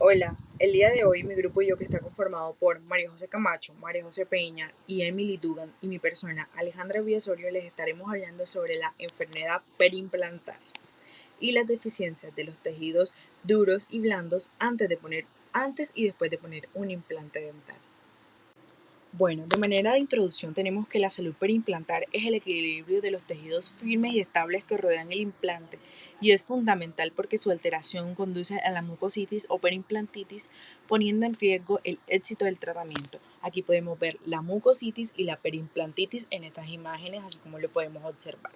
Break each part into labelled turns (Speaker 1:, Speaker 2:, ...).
Speaker 1: Hola, el día de hoy mi grupo y yo, que está conformado por María José Camacho, María José Peña y Emily Dugan, y mi persona Alejandra Villosorio, les estaremos hablando sobre la enfermedad perimplantar y las deficiencias de los tejidos duros y blandos antes y después de poner un implante dental. Bueno, de manera de introducción tenemos que la salud perimplantar es el equilibrio de los tejidos firmes y estables que rodean el implante, y es fundamental porque su alteración conduce a la mucositis o perimplantitis, poniendo en riesgo el éxito del tratamiento. Aquí podemos ver la mucositis y la perimplantitis en estas imágenes, así como lo podemos observar.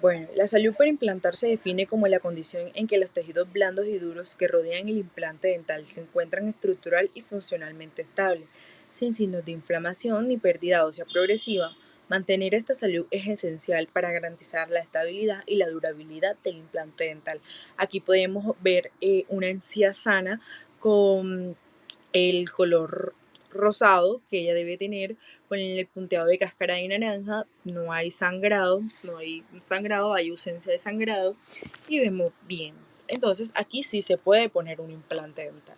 Speaker 1: Bueno, la salud perimplantar se define como la condición en que los tejidos blandos y duros que rodean el implante dental se encuentran estructural y funcionalmente estables, sin signos de inflamación ni pérdida ósea progresiva. Mantener esta salud es esencial para garantizar la estabilidad y la durabilidad del implante dental. Aquí podemos ver una encía sana con el color rosado que ella debe tener, con el punteado de cáscara de naranja. No hay sangrado, hay ausencia de sangrado y vemos bien. Entonces aquí sí se puede poner un implante dental.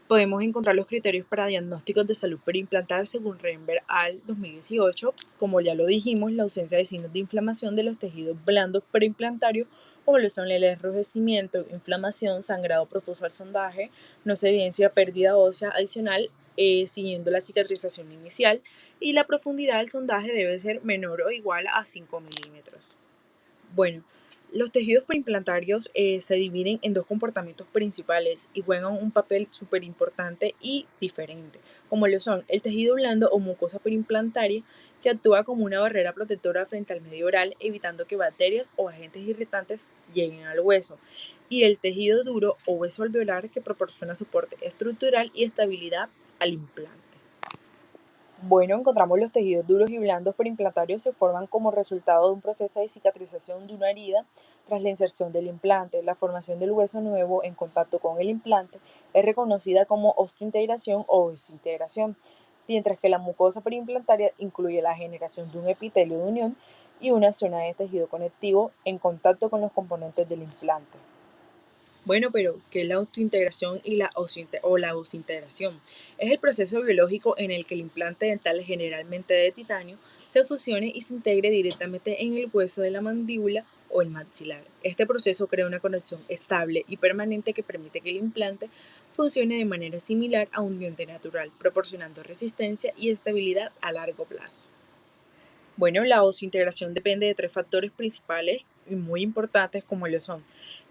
Speaker 1: Podemos encontrar los criterios para diagnósticos de salud perimplantar según Renberg al 2018. Como ya lo dijimos, la ausencia de signos de inflamación de los tejidos blandos perimplantarios, como lo son el enrojecimiento, inflamación, sangrado profuso al sondaje. No se evidencia pérdida ósea adicional siguiendo la cicatrización inicial, y la profundidad del sondaje debe ser menor o igual a 5 milímetros. Bueno, los tejidos preimplantarios se dividen en dos comportamientos principales y juegan un papel súper importante y diferente, como lo son el tejido blando o mucosa preimplantaria, que actúa como una barrera protectora frente al medio oral, evitando que bacterias o agentes irritantes lleguen al hueso, y el tejido duro o hueso alveolar, que proporciona soporte estructural y estabilidad al implante. Bueno, encontramos los tejidos duros y blandos periimplantarios se forman como resultado de un proceso de cicatrización de una herida tras la inserción del implante. La formación del hueso nuevo en contacto con el implante es reconocida como osteointegración o desintegración, mientras que la mucosa periimplantaria incluye la generación de un epitelio de unión y una zona de tejido conectivo en contacto con los componentes del implante. Bueno, pero ¿qué es la autointegración y la osintegración? Es el proceso biológico en el que el implante dental, generalmente de titanio, se fusione y se integre directamente en el hueso de la mandíbula o el maxilar. Este proceso crea una conexión estable y permanente que permite que el implante funcione de manera similar a un diente natural, proporcionando resistencia y estabilidad a largo plazo. Bueno, la osintegración depende de tres factores principales y muy importantes, como lo son: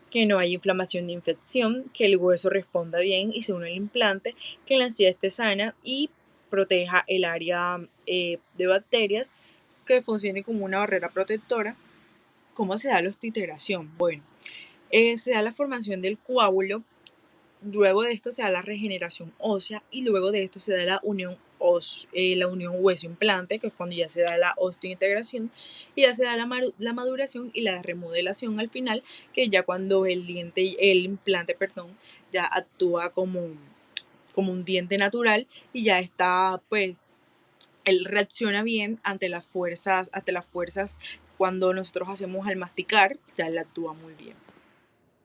Speaker 1: que no haya inflamación ni infección, que el hueso responda bien y se une al implante, que la encía esté sana y proteja el área de bacterias, que funcione como una barrera protectora. ¿Cómo se da la osteointegración? Bueno, se da la formación del coágulo. Luego de esto se da la regeneración ósea y luego de esto se da la unión hueso-implante, que es cuando ya se da la osteointegración, y ya se da la maduración y la remodelación al final, que ya cuando el implante, ya actúa como un diente natural, y ya está, pues, él reacciona bien ante las fuerzas cuando nosotros hacemos al masticar, ya él actúa muy bien.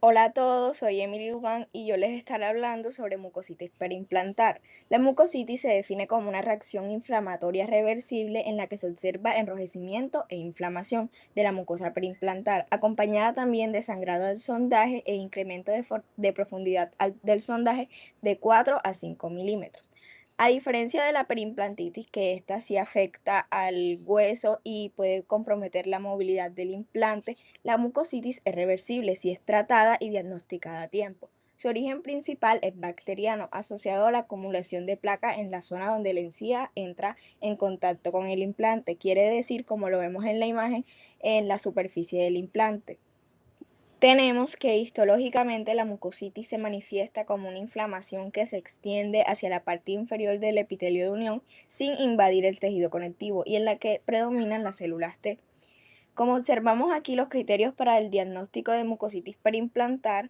Speaker 2: Hola a todos, soy Emily Dugan y yo les estaré hablando sobre mucositis perimplantar. La mucositis se define como una reacción inflamatoria reversible en la que se observa enrojecimiento e inflamación de la mucosa perimplantar, acompañada también de sangrado del sondaje e incremento de profundidad del sondaje de 4 a 5 milímetros. A diferencia de la perimplantitis, que esta sí afecta al hueso y puede comprometer la movilidad del implante, la mucositis es reversible si es tratada y diagnosticada a tiempo. Su origen principal es bacteriano, asociado a la acumulación de placa en la zona donde la encía entra en contacto con el implante, quiere decir, como lo vemos en la imagen, en la superficie del implante. Tenemos que histológicamente la mucositis se manifiesta como una inflamación que se extiende hacia la parte inferior del epitelio de unión sin invadir el tejido conectivo y en la que predominan las células T. Como observamos aquí, los criterios para el diagnóstico de mucositis perimplantar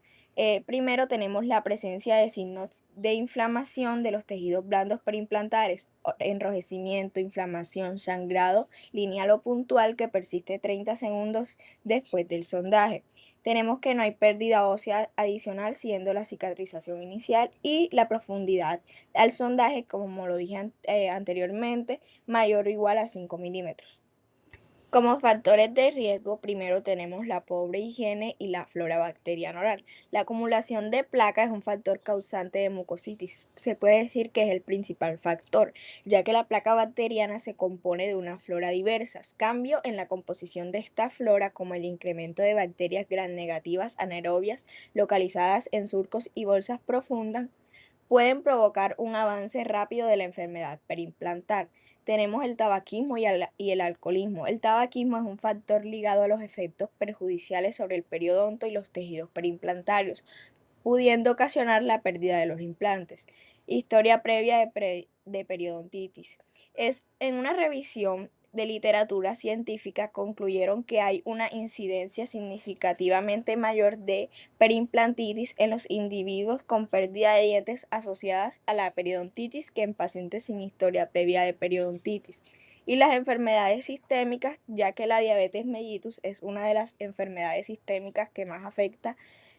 Speaker 2: Primero tenemos la presencia de signos de inflamación de los tejidos blandos perimplantares, enrojecimiento, inflamación, sangrado lineal o puntual que persiste 30 segundos después del sondaje. Tenemos que no hay pérdida ósea adicional siguiendo la cicatrización inicial y la profundidad al sondaje, como lo dije anteriormente, mayor o igual a 5 milímetros. Como factores de riesgo, primero tenemos la pobre higiene y la flora bacteriana oral. La acumulación de placa es un factor causante de mucositis. Se puede decir que es el principal factor, ya que la placa bacteriana se compone de una flora diversas. Cambio en la composición de esta flora, como el incremento de bacterias gram negativas anaerobias localizadas en surcos y bolsas profundas, pueden provocar un avance rápido de la enfermedad perimplantar. Tenemos el tabaquismo y el alcoholismo. El tabaquismo es un factor ligado a los efectos perjudiciales sobre el periodonto y los tejidos perimplantarios, pudiendo ocasionar la pérdida de los implantes. Historia previa de periodontitis. En una revisión de literatura científica concluyeron que hay una incidencia significativamente mayor de perimplantitis en los individuos con pérdida de dientes asociadas a la periodontitis que en pacientes sin historia previa de periodontitis. Y las enfermedades sistémicas, ya que la diabetes mellitus es una de las enfermedades sistémicas que más afecta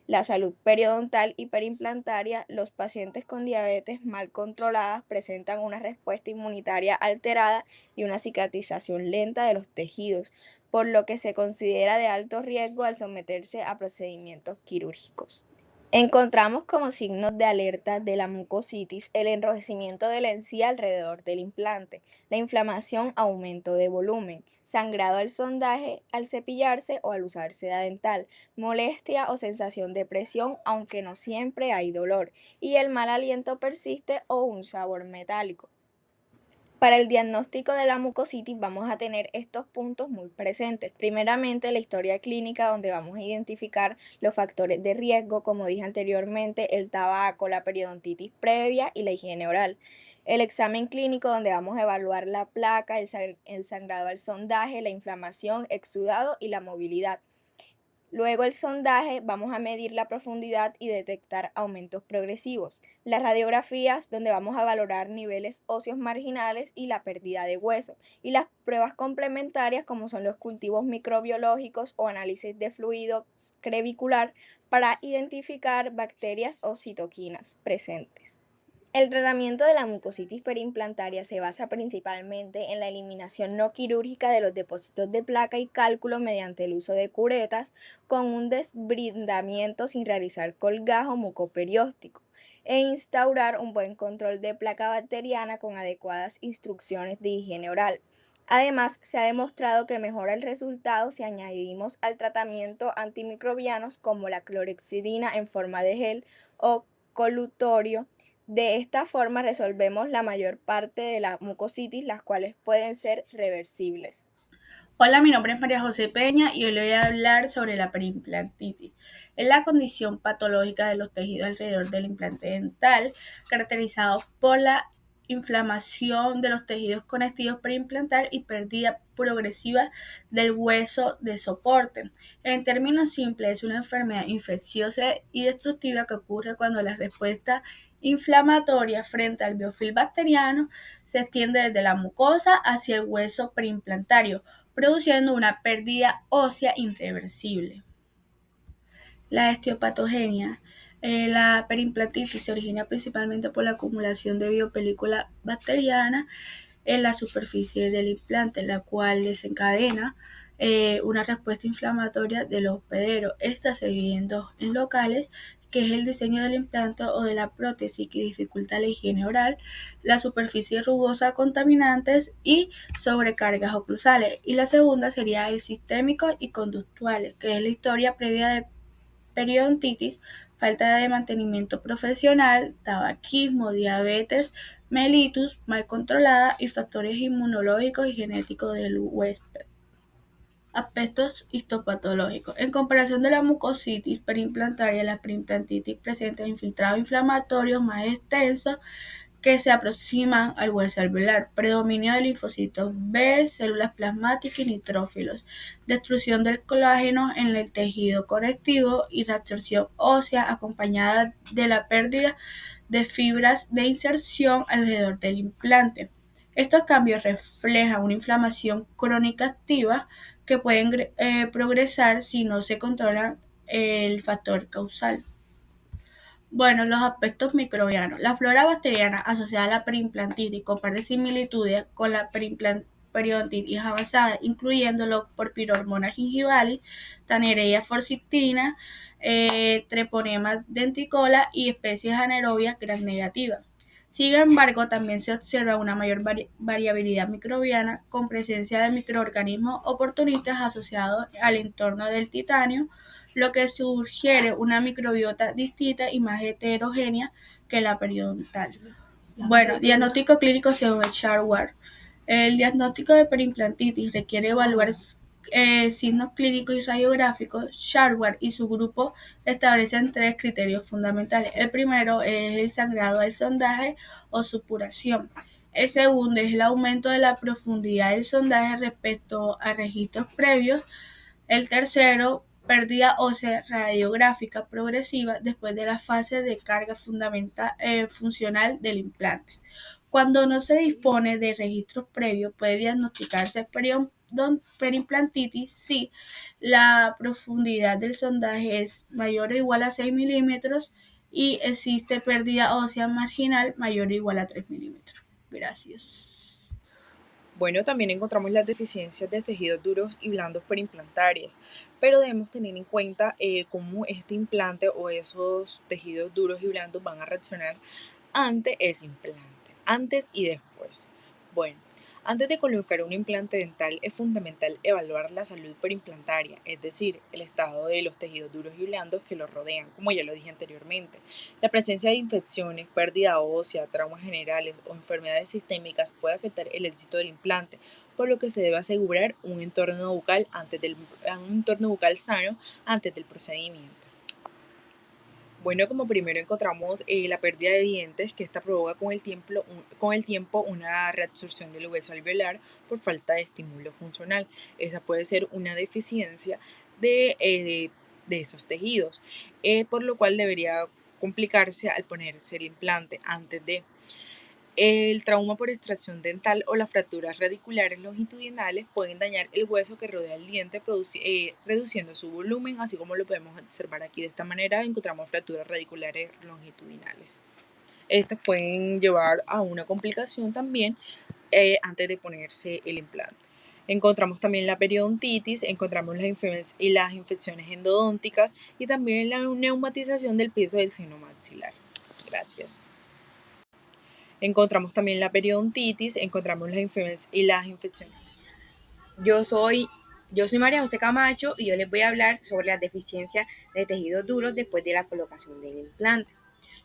Speaker 2: la salud periodontal y perimplantaria. Los pacientes con diabetes mal controladas presentan una respuesta inmunitaria alterada y una cicatrización lenta de los tejidos, por lo que se considera de alto riesgo al someterse a procedimientos quirúrgicos. Encontramos como signos de alerta de la mucositis el enrojecimiento de la encía alrededor del implante, la inflamación, aumento de volumen, sangrado al sondaje, al cepillarse o al usar seda dental, molestia o sensación de presión, aunque no siempre hay dolor, y el mal aliento persiste o un sabor metálico. Para el diagnóstico de la mucositis vamos a tener estos puntos muy presentes. Primeramente, la historia clínica, donde vamos a identificar los factores de riesgo, como dije anteriormente, el tabaco, la periodontitis previa y la higiene oral. El examen clínico, donde vamos a evaluar la placa, el sangrado al sondaje, la inflamación, exudado y la movilidad. Luego el sondaje, vamos a medir la profundidad y detectar aumentos progresivos. Las radiografías, donde vamos a valorar niveles óseos marginales y la pérdida de hueso. Y las pruebas complementarias, como son los cultivos microbiológicos o análisis de fluido crevicular, para identificar bacterias o citoquinas presentes. El tratamiento de la mucositis perimplantaria se basa principalmente en la eliminación no quirúrgica de los depósitos de placa y cálculo mediante el uso de curetas con un desbrindamiento sin realizar colgajo mucoperióstico e instaurar un buen control de placa bacteriana con adecuadas instrucciones de higiene oral. Además, se ha demostrado que mejora el resultado si añadimos al tratamiento antimicrobianos como la clorhexidina en forma de gel o colutorio. De esta forma resolvemos la mayor parte de la mucositis, las cuales pueden ser reversibles.
Speaker 3: Hola, mi nombre es María José Peña y hoy le voy a hablar sobre la perimplantitis. Es la condición patológica de los tejidos alrededor del implante dental, caracterizado por la inflamación de los tejidos conectivos perimplantar y pérdida progresiva del hueso de soporte. En términos simples, es una enfermedad infecciosa y destructiva que ocurre cuando la respuesta inflamatoria frente al biofilm bacteriano se extiende desde la mucosa hacia el hueso perimplantario, produciendo una pérdida ósea irreversible. La osteopatogenia. La perimplantitis se origina principalmente por la acumulación de biopelícula bacteriana en la superficie del implante, la cual desencadena una respuesta inflamatoria del hospedero. Esta se divide en locales, que es el diseño del implante o de la prótesis que dificulta la higiene oral, la superficie rugosa, contaminantes y sobrecargas oclusales. Y la segunda sería el sistémico y conductuales, que es la historia previa de periodontitis, falta de mantenimiento profesional, tabaquismo, diabetes mellitus mal controlada y factores inmunológicos y genéticos del huésped. Aspectos histopatológicos. En comparación de la mucositis perimplantaria, la perimplantitis presenta infiltrados inflamatorios más extensos que se aproximan al hueso alveolar, predominio de linfocitos B, células plasmáticas y nitrófilos, destrucción del colágeno en el tejido conectivo y reabsorción ósea acompañada de la pérdida de fibras de inserción alrededor del implante. Estos cambios reflejan una inflamación crónica activa que pueden progresar si no se controla el factor causal. Bueno, los aspectos microbianos. La flora bacteriana asociada a la perimplantitis comparte similitudes con la periodontitis avanzada, incluyéndolo por pirormona gingivalis, Tanareia forcitina, Treponema denticola y especies anaerobias gram negativas. Sin embargo, también se observa una mayor variabilidad microbiana con presencia de microorganismos oportunistas asociados al entorno del titanio, lo que sugiere una microbiota distinta y más heterogénea que la periodontal. Bueno, diagnóstico clínico según Sharwar. El diagnóstico de perimplantitis requiere evaluar signos clínicos y radiográficos. Sharwar y su grupo establecen 3 criterios fundamentales. El primero es el sangrado del sondaje o supuración. El segundo es el aumento de la profundidad del sondaje respecto a registros previos. El tercero, pérdida ósea radiográfica progresiva después de la fase de carga funcional del implante. Cuando no se dispone de registros previos, puede diagnosticarse perimplantitis si la profundidad del sondaje es mayor o igual a 6 milímetros y existe pérdida ósea marginal mayor o igual a 3 milímetros. Gracias.
Speaker 1: Bueno, también encontramos las deficiencias de tejidos duros y blandos periimplantarias, pero debemos tener en cuenta cómo este implante o esos tejidos duros y blandos van a reaccionar ante ese implante, antes y después. Bueno, antes de colocar un implante dental es fundamental evaluar la salud perimplantaria, es decir, el estado de los tejidos duros y blandos que los rodean, como ya lo dije anteriormente. La presencia de infecciones, pérdida ósea, traumas generales o enfermedades sistémicas puede afectar el éxito del implante, por lo que se debe asegurar un entorno bucal sano antes del procedimiento. Bueno, como primero encontramos la pérdida de dientes, que esta provoca con el tiempo una reabsorción del hueso alveolar por falta de estímulo funcional. Esa puede ser una deficiencia de esos tejidos, por lo cual debería complicarse al ponerse el implante antes de. El trauma por extracción dental o las fracturas radiculares longitudinales pueden dañar el hueso que rodea el diente, reduciendo su volumen, así como lo podemos observar aquí. De esta manera encontramos fracturas radiculares longitudinales. Estas pueden llevar a una complicación también antes de ponerse el implante. Encontramos también la periodontitis, encontramos las infecciones endodónticas y también la neumatización del piso del seno maxilar. Gracias. Encontramos también la periodontitis, encontramos las infecciones.
Speaker 2: Yo soy María José Camacho y yo les voy a hablar sobre las deficiencias de tejidos duros después de la colocación del implante.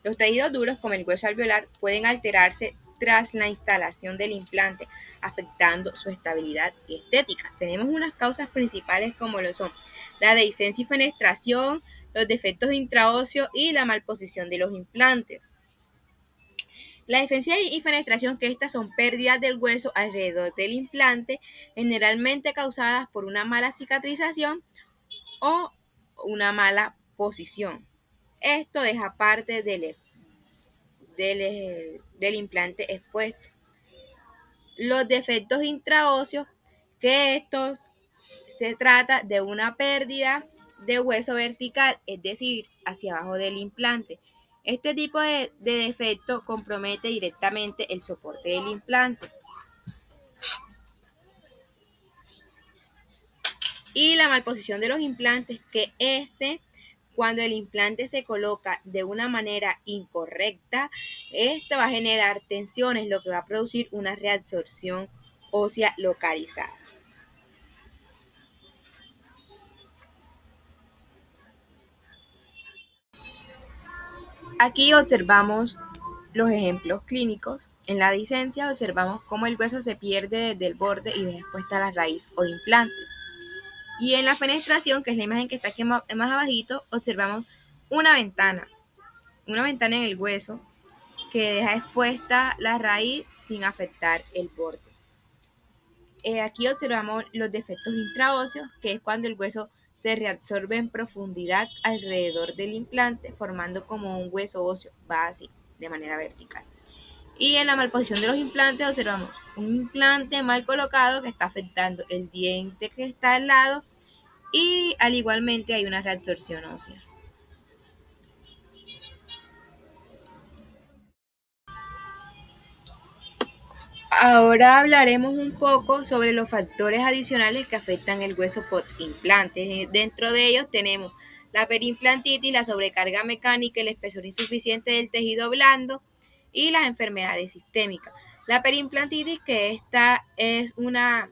Speaker 2: Los tejidos duros, como el hueso alveolar, pueden alterarse tras la instalación del implante, afectando su estabilidad y estética. Tenemos unas causas principales como lo son la dehiscencia y fenestración, los defectos intraóseos y la malposición de los implantes. La dehiscencia y fenestración, que estas son pérdidas del hueso alrededor del implante, generalmente causadas por una mala cicatrización o una mala posición. Esto deja parte del implante expuesto. Los defectos intraóseos, que estos se trata de una pérdida de hueso vertical, es decir, hacia abajo del implante. Este tipo de defecto compromete directamente el soporte del implante. Y la malposición de los implantes, que cuando el implante se coloca de una manera incorrecta, esto va a generar tensiones, lo que va a producir una reabsorción ósea localizada. Aquí observamos los ejemplos clínicos. En la dehiscencia observamos cómo el hueso se pierde desde el borde y después está la raíz o implante. Y en la fenestración, que es la imagen que está aquí más abajito, observamos una ventana en el hueso que deja expuesta la raíz sin afectar el borde. Aquí observamos los defectos intraóseos, que es cuando el hueso se reabsorbe en profundidad alrededor del implante, formando como un hueso óseo, va así, de manera vertical. Y en la malposición de los implantes observamos un implante mal colocado que está afectando el diente que está al lado, y al igualmente hay una reabsorción ósea. Ahora hablaremos un poco sobre los factores adicionales que afectan el hueso post-implante. Dentro de ellos tenemos la perimplantitis, la sobrecarga mecánica, el espesor insuficiente del tejido blando y las enfermedades sistémicas. La perimplantitis, que esta es una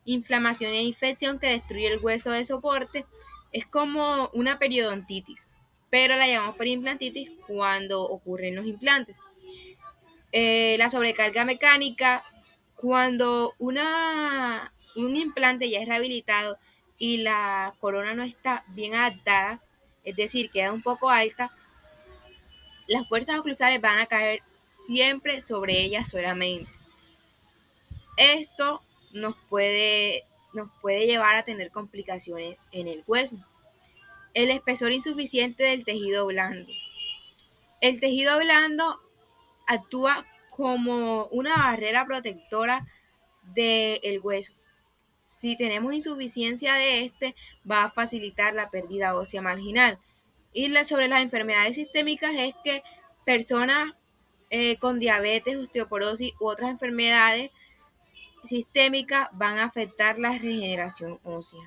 Speaker 2: inflamación e infección que destruye el hueso de soporte, es como una periodontitis, pero la llamamos perimplantitis cuando ocurren los implantes. La sobrecarga mecánica, cuando un implante ya es rehabilitado y la corona no está bien adaptada, es decir, queda un poco alta, las fuerzas oclusales van a caer siempre sobre ella solamente. Esto nos puede llevar a tener complicaciones en el hueso. El espesor insuficiente del tejido blando. El tejido blando actúa como una barrera protectora del hueso. Si tenemos insuficiencia de este, va a facilitar la pérdida ósea marginal. Y sobre las enfermedades sistémicas es que personas con diabetes, osteoporosis u otras enfermedades sistémicas van a afectar la regeneración ósea.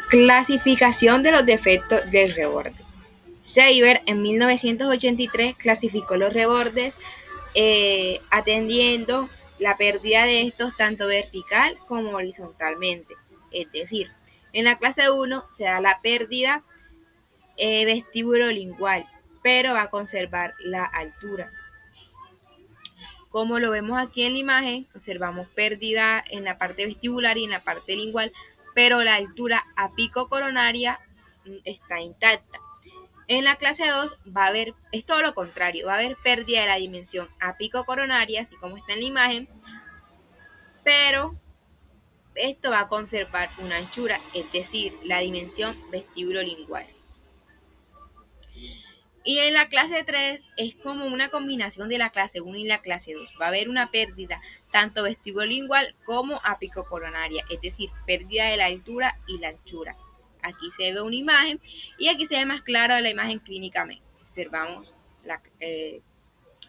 Speaker 2: Clasificación de los defectos del reborde. Seiber en 1983 clasificó los rebordes atendiendo la pérdida de estos tanto vertical como horizontalmente. Es decir, en la clase 1 se da la pérdida vestíbulo-lingual, pero va a conservar la altura. Como lo vemos aquí en la imagen, observamos pérdida en la parte vestibular y en la parte lingual, pero la altura apico-coronaria está intacta. En la clase 2 va a haber, es todo lo contrario, va a haber pérdida de la dimensión apico-coronaria, así como está en la imagen, pero esto va a conservar una anchura, es decir, la dimensión vestíbulo-lingual. Y en la clase 3 es como una combinación de la clase 1 y la clase 2. Va a haber una pérdida tanto vestibulolingual como apicocoronaria, es decir, pérdida de la altura y la anchura. Aquí se ve una imagen y aquí se ve más clara la imagen clínicamente. Observamos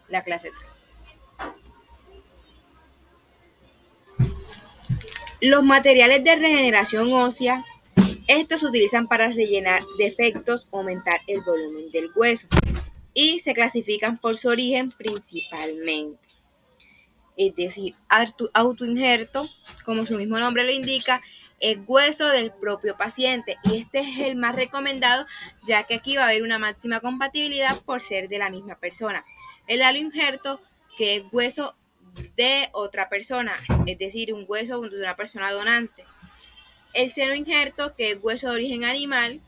Speaker 2: la clase 3. Los materiales de regeneración ósea, estos se utilizan para rellenar defectos o aumentar el volumen del hueso y se clasifican por su origen principalmente. Es decir, autoinjerto, como su mismo nombre lo indica, es hueso del propio paciente y este es el más recomendado, ya que aquí va a haber una máxima compatibilidad por ser de la misma persona. El aloinjerto, que es hueso de otra persona, es decir, un hueso de una persona donante. El senoinjerto, que es hueso de origen animal,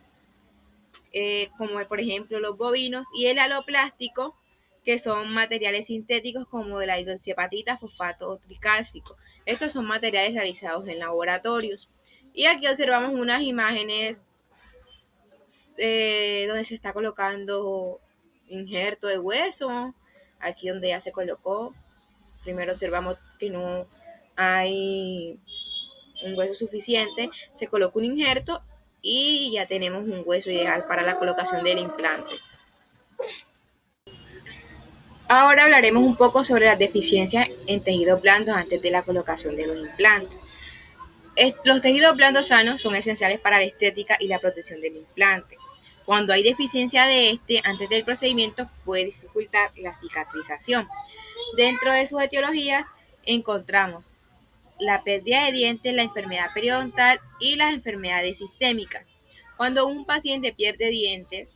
Speaker 2: como por ejemplo los bovinos, y el aloplástico, que son materiales sintéticos como de la hidroxiapatita, fosfato tricálcico. Estos son materiales realizados en laboratorios. Y aquí observamos unas imágenes donde se está colocando injerto de hueso, aquí donde ya se colocó. Primero observamos que no hay un hueso suficiente, se coloca un injerto y ya tenemos un hueso ideal para la colocación del implante. Ahora hablaremos un poco sobre las deficiencias en tejidos blandos antes de la colocación de los implantes. Los tejidos blandos sanos son esenciales para la estética y la protección del implante. Cuando hay deficiencia de este antes del procedimiento puede dificultar la cicatrización. Dentro de sus etiologías encontramos la pérdida de dientes, la enfermedad periodontal y las enfermedades sistémicas. Cuando un paciente pierde dientes,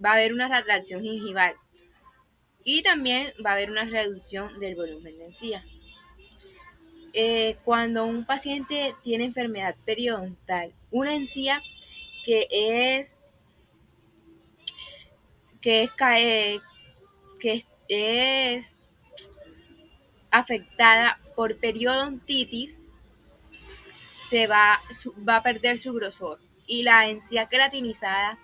Speaker 4: va a haber una retracción gingival y también va a haber una reducción del volumen de encía. Cuando un paciente tiene enfermedad periodontal, una encía que es afectada por periodontitis, va a perder su grosor, y la encía queratinizada,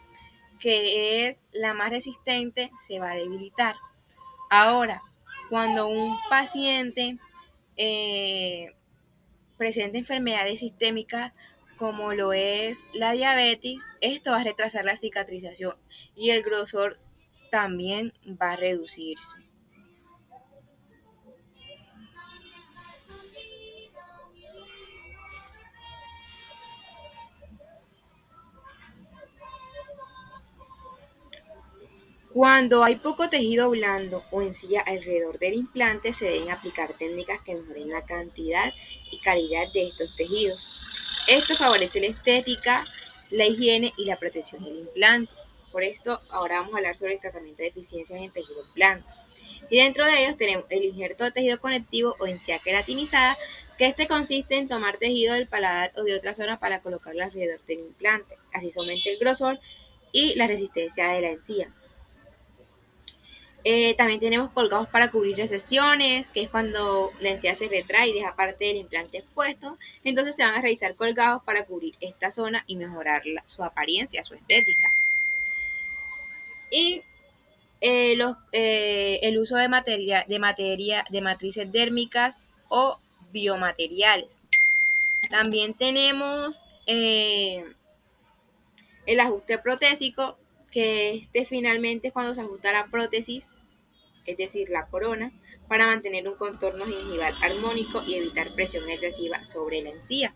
Speaker 4: que es la más resistente, se va a debilitar. Ahora, cuando un paciente presenta enfermedades sistémicas como lo es la diabetes, esto va a retrasar la cicatrización y el grosor también va a reducirse. Cuando hay poco tejido blando o encía alrededor del implante, se deben aplicar técnicas que mejoren la cantidad y calidad de estos tejidos. Esto favorece la estética, la higiene y la protección del implante. Por esto, ahora vamos a hablar sobre el tratamiento de deficiencias en tejidos blandos. Y dentro de ellos tenemos el injerto de tejido conectivo o encía queratinizada, que este consiste en tomar tejido del paladar o de otra zona para colocarlo alrededor del implante. Así se aumenta el grosor y la resistencia de la encía. También tenemos colgados para cubrir recesiones, que es cuando la encía se retrae y deja parte del implante expuesto. Entonces se van a realizar colgados para cubrir esta zona y mejorar su apariencia, su estética. Y el uso de matrices dérmicas o biomateriales. También tenemos el ajuste protésico, que finalmente es cuando se ajusta la prótesis, es decir, la corona, para mantener un contorno gingival armónico y evitar presión excesiva sobre la encía.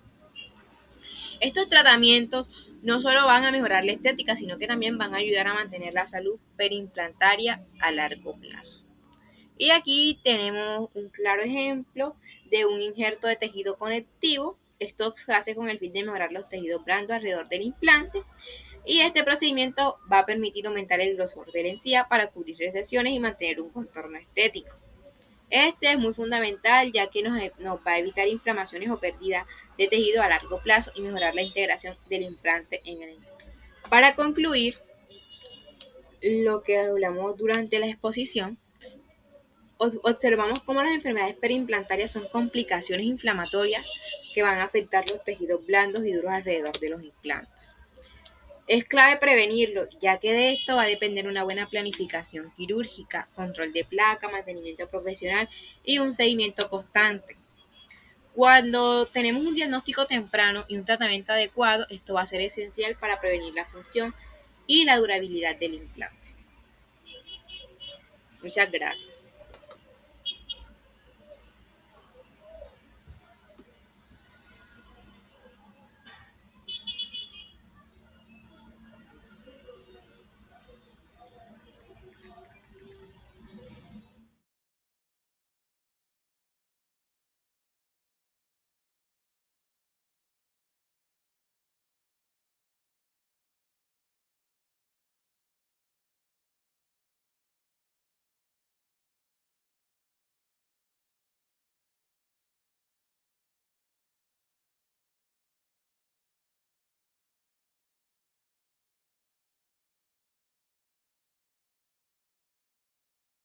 Speaker 4: Estos tratamientos no solo van a mejorar la estética, sino que también van a ayudar a mantener la salud perimplantaria a largo plazo. Y aquí tenemos un claro ejemplo de un injerto de tejido conectivo. Esto se hace con el fin de mejorar los tejidos blandos alrededor del implante. Y este procedimiento va a permitir aumentar el grosor de la encía para cubrir recesiones y mantener un contorno estético. Este es muy fundamental, ya que nos va a evitar inflamaciones o pérdida de tejido a largo plazo y mejorar la integración del implante en el implante. Para concluir lo que hablamos durante la exposición, observamos cómo las enfermedades periimplantarias son complicaciones inflamatorias que van a afectar los tejidos blandos y duros alrededor de los implantes. Es clave prevenirlo, ya que de esto va a depender una buena planificación quirúrgica, control de placa, mantenimiento profesional y un seguimiento constante. Cuando tenemos un diagnóstico temprano y un tratamiento adecuado, esto va a ser esencial para prevenir la función y la durabilidad del implante. Muchas gracias.